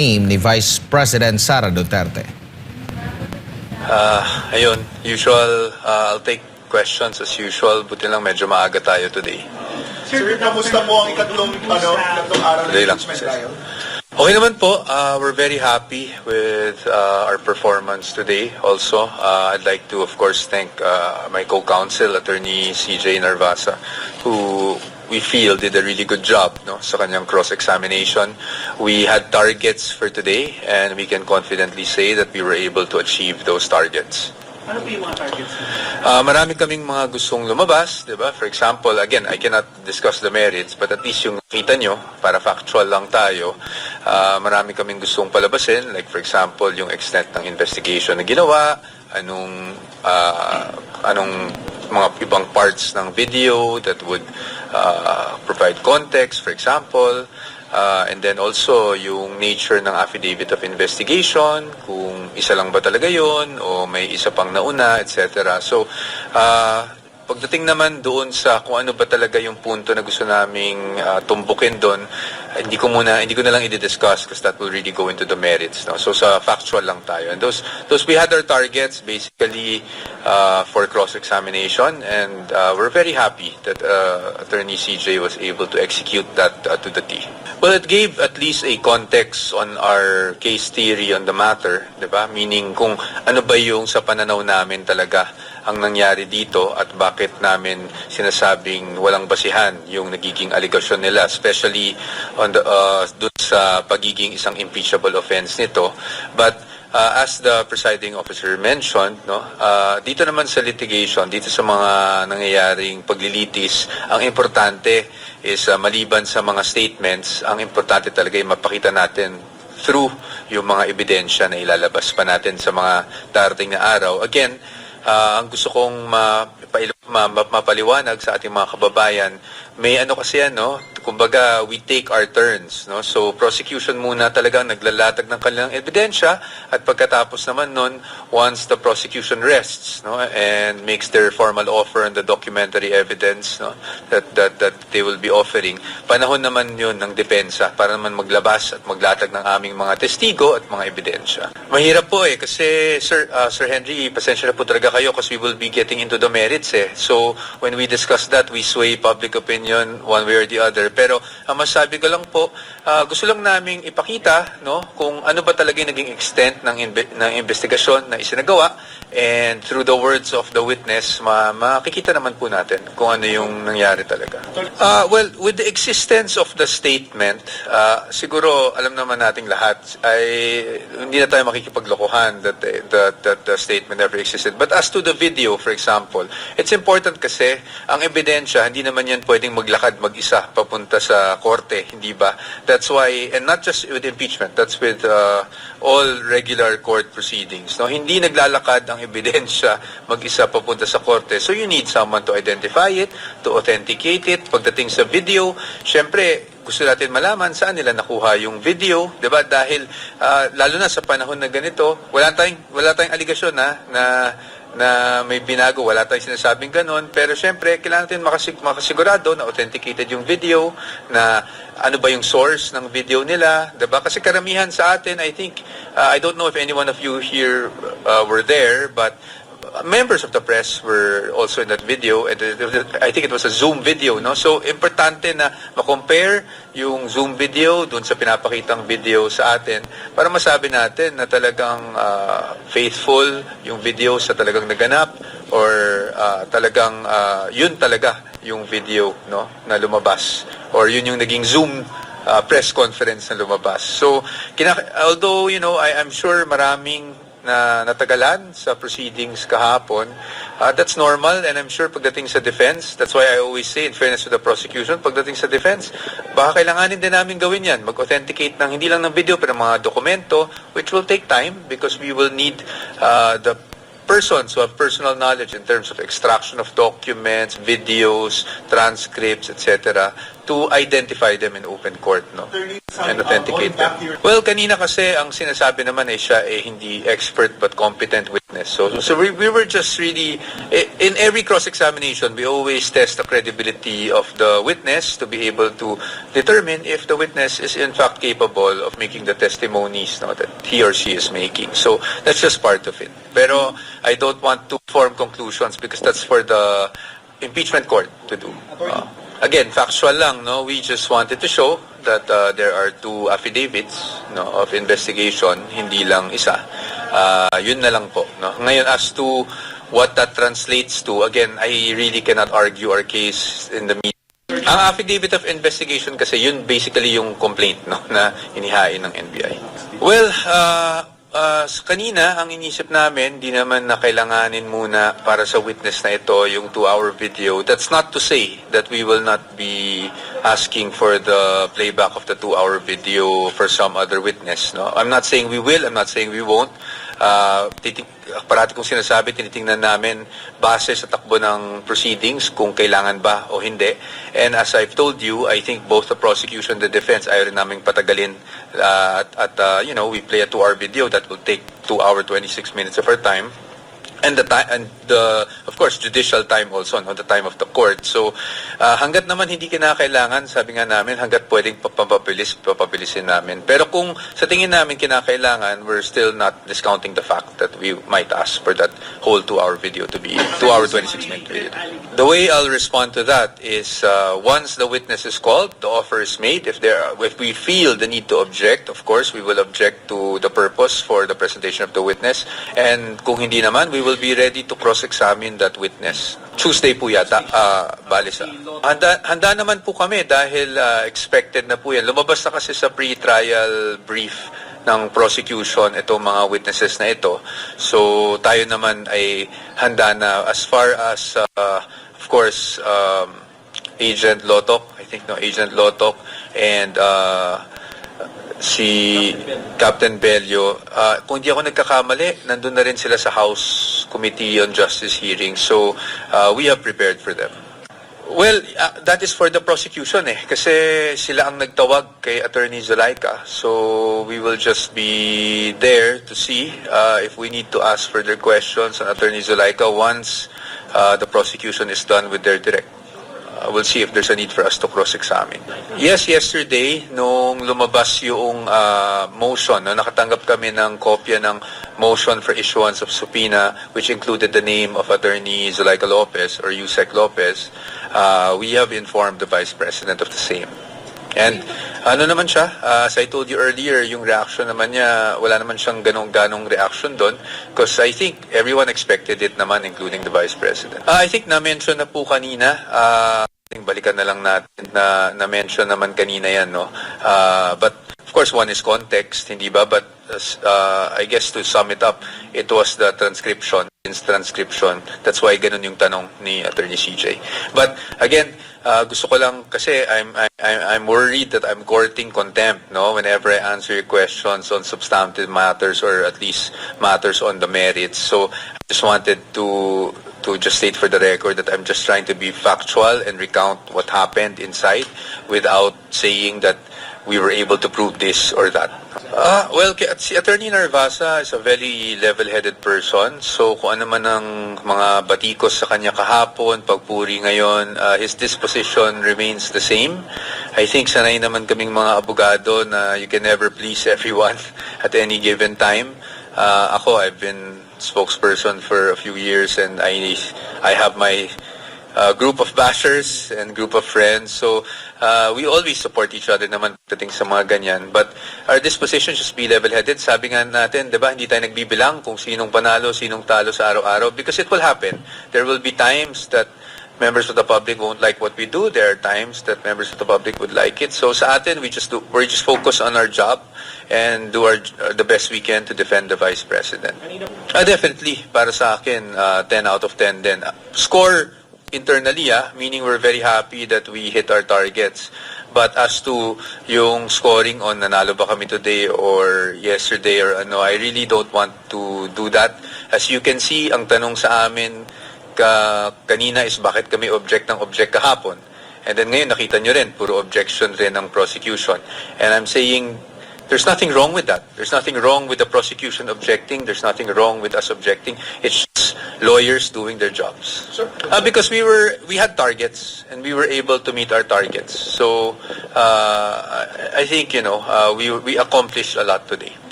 team ni Vice President Sara Duterte. Ayun, usual, I'll take questions as usual. Buti lang medyo maaga tayo today. Sir, kamusta po ang ikatlong araw Today lang. Okay naman po, we're very happy with our performance today also. I'd like to, of course, thank my co-counsel, Attorney CJ Narvasa, who we feel did a really good job sa kanyang cross-examination. We had targets for today and we can confidently say that we were able to achieve those targets. Ano po yung mga targets? Marami kaming mga gustong lumabas, di ba? For example, again, I cannot discuss the merits, but at least yung kita nyo, para factual lang tayo, marami kaming gustong palabasin, like for example, yung extent ng investigation na ginawa, anong mga ibang parts ng video that would provide context, for example, and then also yung nature ng affidavit of investigation, kung isa lang ba talaga yun o may isa pang nauna, etc. So, pagdating naman doon sa kung ano ba talaga yung punto na gusto naming tumbukin doon, hindi ko na lang i-discuss because that will really go into the merits. No? So sa factual lang tayo. And those we had our targets basically for cross-examination, and we're very happy that Attorney CJ was able to execute that to the T. Well, it gave at least a context on our case theory on the matter, diba? Meaning kung ano ba yung sa pananaw namin talaga ang nangyari dito at bakit namin sinasabing walang basihan yung nagiging allegation nila, especially on the dun sa pagiging isang impeachable offense nito. But as the presiding officer mentioned, dito naman sa litigation, dito sa mga nangyayaring paglilitis, ang importante is maliban sa mga statements, ang importante talaga ay mapakita natin through yung mga ebidensya na ilalabas pa natin sa mga darating na araw. Again, ang gusto kong mapaliwanag sa ating mga kababayan, may kasi yan, kumbaga we take our turns, so prosecution muna talagang naglalatag ng kanilang ebidensya, at pagkatapos naman nun, once the prosecution rests and makes their formal offer on the documentary evidence that they will be offering, panahon naman yun ng depensa para naman maglabas at maglatag ng aming mga testigo at mga ebidensya. Mahirap po kasi Sir Henry, pasensya na po talaga kayo because we will be getting into the merits So when we discuss that, we sway public opinion one way or the other. Pero ang masabi ko lang po, gusto lang naming ipakita kung ano ba talaga yung naging extent ng investigasyon na isinagawa, and through the words of the witness, makikita naman po natin kung ano yung nangyari talaga. Well, with the existence of the statement, siguro alam naman nating lahat ay hindi na tayo makikipaglokohan that the statement never existed. But as to the video, for example, it's important kasi ang ebidensya, hindi naman yan pwedeng maglakad mag-isa papunta sa korte, hindi ba? That's why, and not just with impeachment, that's with all regular court proceedings. Hindi naglalakad ang ebidensya mag-isa papunta sa korte. So you need someone to identify it, to authenticate it. Pagdating sa video, syempre, gusto natin malaman saan nila nakuha yung video, 'di ba? Dahil lalo na sa panahon na ganito, wala tayong aligasyon na may binago, wala tayong sinasabing ganun, pero syempre kailangan natin makasigurado na authenticated yung video, na ano ba yung source ng video nila, 'di ba? Kasi karamihan sa atin, I think, I don't know if any one of you here were there, but members of the press were also in that video, and I think it was a Zoom video, So importante na ma-compare yung Zoom video dun sa pinapakitang video sa atin para masabi natin na talagang faithful yung video sa talagang naganap, or talagang yun talaga yung video na lumabas, or yun yung naging Zoom press conference na lumabas. So although I'm sure maraming na natagalan sa proceedings kahapon, that's normal, and I'm sure pagdating sa defense, that's why I always say, in fairness to the prosecution, pagdating sa defense, baka kailanganin din namin gawin yan, mag-authenticate ng hindi lang ng video pero mga dokumento, which will take time because we will need the persons who have personal knowledge in terms of extraction of documents, videos, transcripts, etc., to identify them in open court. and authenticate them. Well, kanina kasi ang sinasabi naman ay siya hindi expert but competent witness. So we were just really, in every cross-examination, we always test the credibility of the witness to be able to determine if the witness is in fact capable of making the testimonies that he or she is making. So that's just part of it. Pero I don't want to form conclusions because that's for the impeachment court to do. Again, factual lang, no? We just wanted to show that there are two affidavits of investigation, hindi lang isa. Yun na lang po. No? Ngayon, as to what that translates to, again, I really cannot argue our case in the media. Ang affidavit of investigation kasi, yun basically yung complaint na inihain ng NBI. Well, kanina, ang inisip namin, di naman na kailanganin muna para sa witness na ito yung 2-hour video. That's not to say that we will not be asking for the playback of the 2-hour video for some other witness. No? I'm not saying we will, I'm not saying we won't. Parati kong sinasabi, tinitingnan namin base sa takbo ng proceedings kung kailangan ba o hindi. And as I've told you, I think both the prosecution and the defense ayaw rin namin patagalin we play a 2-hour video that will take 2 hours 26 minutes of our time. And of course judicial time also, the time of the court. So hangga't naman hindi kinakailangan, sabi nga namin, hangga't pwedeng papabilisin namin. Pero kung sa tingin namin kinakailangan, we're still not discounting the fact that we might ask for that whole 2-hour video to be 2 hours 26 minute video. The way I'll respond to that is once the witness is called, the offer is made. If we feel the need to object, of course we will object to the purpose for the presentation of the witness. And kung hindi naman, we will be ready to cross-examine that witness. Tuesday po yata, balisa. Handa naman po kami dahil expected na po yan. Lumabas na kasi sa pre-trial brief ng prosecution itong mga witnesses na ito. So tayo naman ay handa na as far as, of course, Agent Lotok, Agent Lotok and si Captain Bello, kung hindi ako nagkakamali, nandun na rin sila sa House Committee on Justice hearing. So, we have prepared for them. Well, that is for the prosecution kasi sila ang nagtawag kay Attorney Zulaika. So, we will just be there to see if we need to ask further questions on Attorney Zulaika once the prosecution is done with their direct. We'll see if there's a need for us to cross-examine. Yes, yesterday, nung lumabas yung motion, nakatanggap kami ng kopya ng motion for issuance of subpoena, which included the name of Attorney Zulaika Lopez or Yusek Lopez, we have informed the Vice President of the same. And naman siya, as I told you earlier, yung reaction naman niya, wala naman siyang ganong reaction doon because I think everyone expected it naman, including the Vice President. I think na-mention na po kanina, balikan na lang natin na-mention naman kanina yan, no? But of course, one is context, hindi ba? But I guess to sum it up, it was the transcription. That's why ganun yung tanong ni Attorney CJ. But again, gusto ko lang kasi I'm worried that I'm courting contempt, no? Whenever I answer your questions on substantive matters or at least matters on the merits. So I just wanted to just state for the record that I'm just trying to be factual and recount what happened inside without saying that we were able to prove this or that. Well, si Attorney Narvasa is a very level-headed person. So kung ano man ang mga batikos sa kanya kahapon, pagpuri ngayon, his disposition remains the same. I think sanay naman kaming mga abogado na you can never please everyone at any given time. I've been spokesperson for a few years and I have my group of bashers and group of friends. So we always support each other naman pagdating sa mga ganyan. But our disposition just be level-headed. Sabi nga natin, di ba, hindi tayo nagbibilang kung sinong panalo, sinong talo sa araw-araw because it will happen. There will be times that members of the public won't like what we do. There are times that members of the public would like it. So sa atin, we're just focused on our job and do the best we can to defend the Vice President. Definitely, para sa akin, 10 out of 10 din. Score internally, meaning we're very happy that we hit our targets. But as to yung scoring on nanalo ba kami today or yesterday or ano, I really don't want to do that. As you can see, ang tanong sa amin kanina is bakit kami object kahapon. And then ngayon nakita nyo rin, puro objection rin ang prosecution. And I'm saying, there's nothing wrong with that. There's nothing wrong with the prosecution objecting. There's nothing wrong with us objecting. It's just lawyers doing their jobs. Because we had targets and we were able to meet our targets. So I think we accomplished a lot today.